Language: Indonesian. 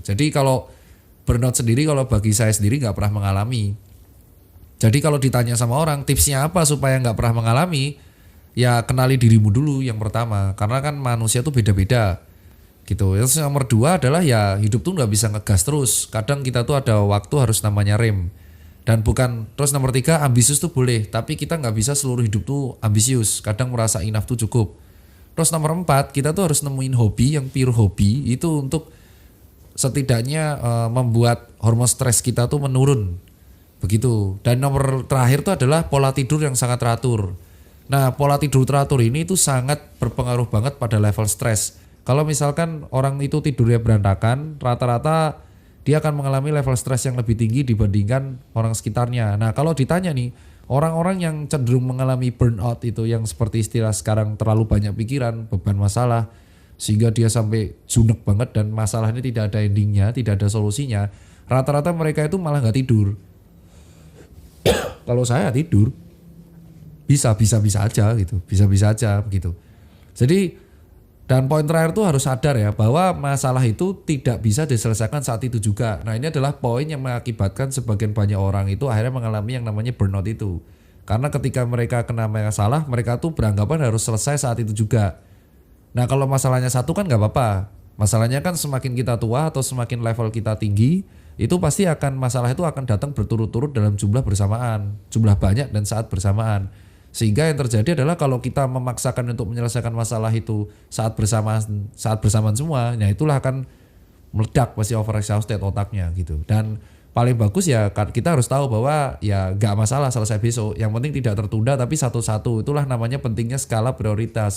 Jadi kalau burnout sendiri, kalau bagi saya sendiri nggak pernah mengalami. Jadi kalau ditanya sama orang tipsnya apa supaya nggak pernah mengalami, ya kenali dirimu dulu yang pertama. Karena kan manusia tuh beda-beda gitu. Yang nomor dua adalah ya hidup tuh nggak bisa ngegas terus. Kadang kita tuh ada waktu harus namanya rem. Dan bukan terus nomor tiga ambisius tuh boleh, tapi kita nggak bisa seluruh hidup tuh ambisius. Kadang merasa enough tuh cukup. Terus nomor empat kita tuh harus nemuin hobi yang pure hobi itu untuk setidaknya membuat hormon stres kita tuh menurun begitu. Dan nomor terakhir itu adalah pola tidur yang sangat teratur. Nah, pola tidur teratur ini itu sangat berpengaruh banget pada level stres. Kalau misalkan orang itu tidurnya berantakan, rata-rata dia akan mengalami level stres yang lebih tinggi dibandingkan orang sekitarnya. Nah, kalau ditanya nih, orang-orang yang cenderung mengalami burnout itu yang seperti istilah sekarang terlalu banyak pikiran, beban masalah, sehingga dia sampai junek banget dan masalah ini tidak ada endingnya, tidak ada solusinya. Rata-rata mereka itu malah nggak tidur. Kalau saya tidur bisa aja gitu, bisa aja begitu. Jadi dan poin terakhir tuh harus sadar ya bahwa masalah itu tidak bisa diselesaikan saat itu juga. Nah ini adalah poin yang mengakibatkan sebagian banyak orang itu akhirnya mengalami yang namanya burnout itu. Karena ketika mereka kena masalah, mereka tuh beranggapan harus selesai saat itu juga. Nah kalau masalahnya satu kan nggak apa-apa. Masalahnya kan semakin kita tua atau semakin level kita tinggi, itu pasti akan masalah itu akan datang berturut-turut dalam jumlah bersamaan, jumlah banyak dan saat bersamaan. Sehingga yang terjadi adalah kalau kita memaksakan untuk menyelesaikan masalah itu saat bersamaan semua, ya itulah akan meledak pasti over exhausted otaknya gitu. Dan paling bagus ya kita harus tahu bahwa ya nggak masalah selesai besok. Yang penting tidak tertunda tapi satu-satu. Itulah namanya pentingnya skala prioritas.